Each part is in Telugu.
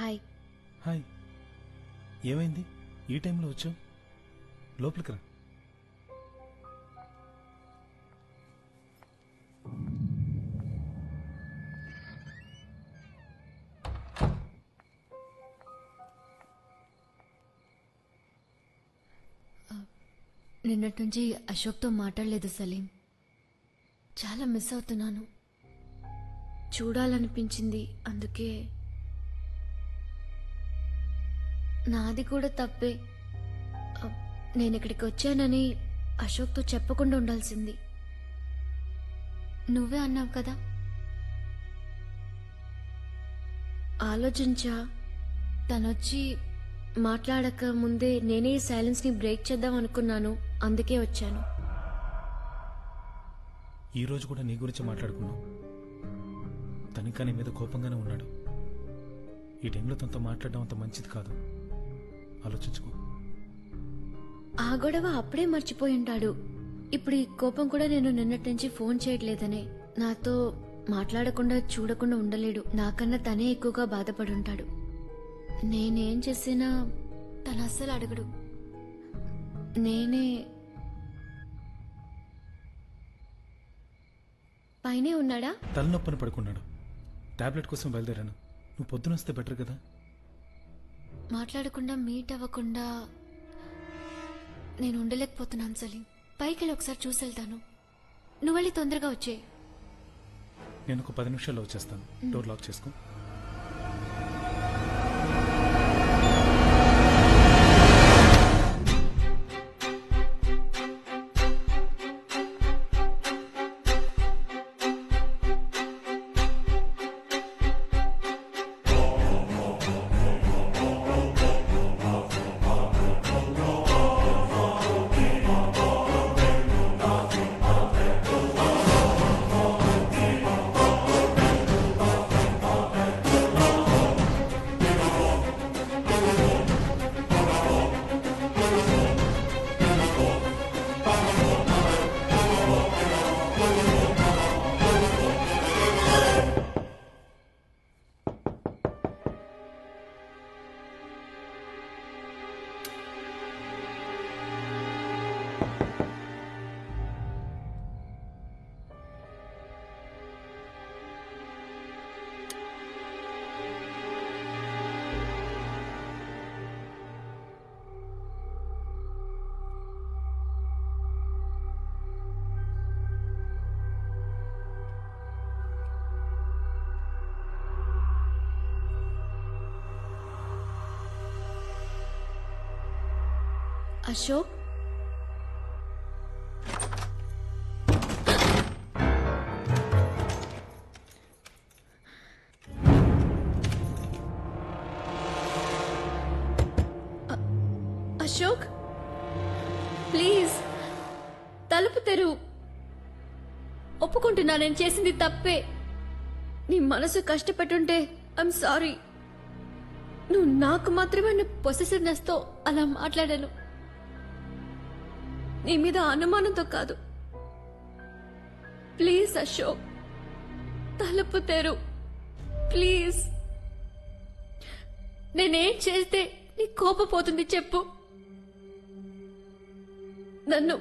హాయ్. హాయ్. ఏమైంది ఈ టైంలో వచ్చావు? లోపలికి రా. నిన్నటి నుంచి అశోక్తో మాట్లాడలేదు సలీం. చాలా మిస్ అవుతున్నాను. చూడాలనిపించింది, అందుకే. నాది కూడా తప్పే. నేను ఇక్కడికి వచ్చానని అశోక్తో చెప్పకుండా ఉండాల్సింది. నువ్వే అన్నావు కదా. ఆలోచించా. తనొచ్చి మాట్లాడక ముందే నేనే ఈ సైలెన్స్ ని బ్రేక్ చేద్దాం అనుకున్నాను. అందుకే వచ్చాను. ఈ రోజు కూడా నీ గురించి మాట్లాడుకున్నావు. తనికా నీ మీద కోపంగానే ఉన్నాడు. ఈ టైంలో తనతో మాట్లాడడం అంత మంచిది కాదు. ఆలోచించుకో. ఆ గొడవ అప్పుడే మర్చిపోయి ఉంటాడు. ఇప్పుడు ఈ కోపం కూడా నేను నిన్నటి నుంచి ఫోన్ చేయట్లేదనే. నాతో మాట్లాడకుండా చూడకుండా ఉండలేడు. నాకన్నా తనే ఎక్కువగా బాధపడి ఉంటాడు. నేనేం చేసినా తను అస్సలు అడగడు. నేనే పైనే ఉన్నాడా? తలనొప్పని పడుకున్నాడు. టాబ్లెట్ కోసం బయలుదేరాను. నువ్వు పొద్దున వస్తే బెటర్ కదా. మాట్లాడకుండా మీట్ అవ్వకుండా నేను ఉండలేకపోతున్నాను సలీం. పైకి వెళ్ళి ఒకసారి చూసి వెళ్తాను. నువ్వు వెళ్ళి తొందరగా వచ్చే. నేను ఒక 10 నిమిషాల్లో వచ్చేస్తాను. డోర్ లాక్ చేసుకో. అశోక్, అశోక్ ప్లీజ్ తలుపు తెరువు. ఒప్పుకుంటున్నా, నేను చేసింది తప్పే. నీ మనసు కష్టపెట్టుంటే ఐఎమ్ సారీ. నువ్వు నాకు మాత్రమే పొసెసివ్నెస్ తో అలా మాట్లాడాను. నీ మీద అనుమానంతో కాదు. ప్లీజ్ అశోక్, తలుపు తెరు ప్లీజ్. నేనేం చేస్తే నీ కోపపోతుంది చెప్పు. నన్ను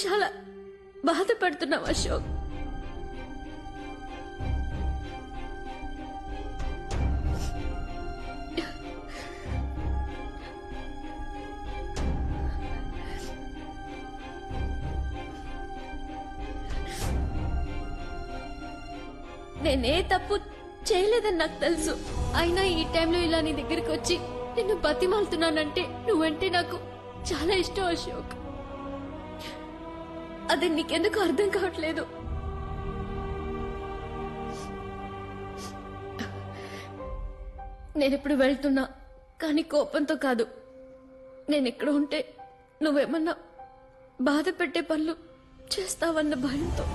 చాలా బాధపడుతున్నావు అశోక్. నేనే తప్పు చేయలేదని నాకు తెలుసు. అయినా ఈ టైంలో ఇలా నీ దగ్గరికి వచ్చి నిన్ను బతిమాలుతున్నానంటే నువ్వంటే నాకు చాలా ఇష్టం అశోక్. అది నీకెందుకు అర్థం కావట్లేదు. నేనిప్పుడు వెళ్తున్నా, కానీ కోపంతో కాదు. నేనెక్కడ ఉంటే నువ్వేమన్నా బాధ పెట్టే పనులు చేస్తావన్న భయంతో.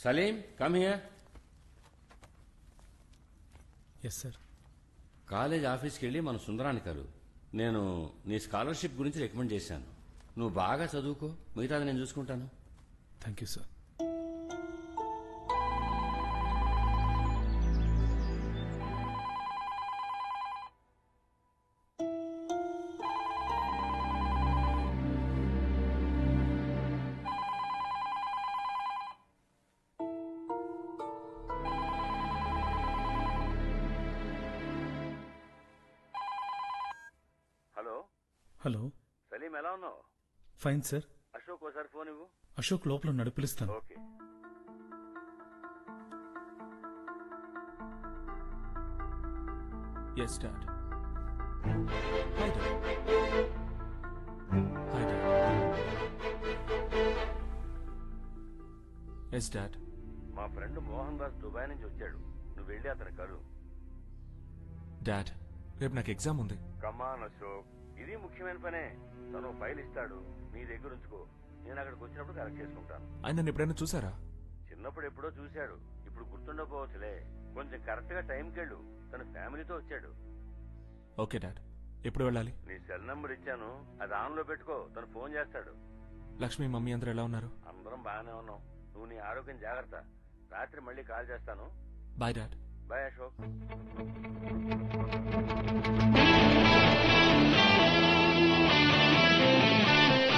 Salim, come here. Yes sir. College ఆఫీస్కి వెళ్ళి మన సుందరాన్ని కలు. నేను నీ స్కాలర్షిప్ గురించి రికమెండ్ చేశాను. నువ్వు బాగా చదువుకో, మిగతాది నేను చూసుకుంటాను. Thank you sir. Hello Salim, ఎలా ఉన్నావు? Fine sir. అశోక్ ఒకసారి ఫోన్ ఇవ్వు. అశోక్ లోపల ఉన్నాడు, పిలుస్తాను. Okay. Yes, Dad. Hi, Dad. Hi, Dad. Yes, Dad. మా ఫ్రెండ్ మోహన్ దాస్ దుబాయ్ నుంచి వచ్చాడు. నువ్వు వెళ్ళి అతని కలు. Dad, రేపు నాకు ఎగ్జామ్ ఉంది. కమాన్ అశోక్, ఇది ముఖ్యమైన పనే. తను ఫైల్ ఇస్తాడు, మీ దగ్గర ఉంచుకో. నేను అక్కడికి వచ్చినప్పుడు కరెక్ట్ చేసుకుంటాను. ఆయన నన్ను ఎప్పుడైనా చూసారా? చిన్నప్పుడు ఎప్పుడో చూశాడు, ఇప్పుడు గుర్తుండకపోవచ్చులే. కొంచెం కరెక్ట్ గా టైంకి వెళ్ళు. తన ఫ్యామిలీతో వచ్చాడు. ఓకే డాడ్, ఎప్పుడు వెళ్ళాలి? నీ సెల్ నంబర్ ఇచ్చాను, అది ఆన్ లో పెట్టుకో. తను ఫోన్ చేస్తాడు. లక్ష్మి, మమ్మీ అందరూ ఎలా ఉన్నారు? అందరం బాగానే ఉన్నాం. నువ్వు నీ ఆరోగ్యం జాగ్రత్త. రాత్రి మళ్ళీ కాల్ చేస్తాను. Bye dad. బాయ్ అశోక్.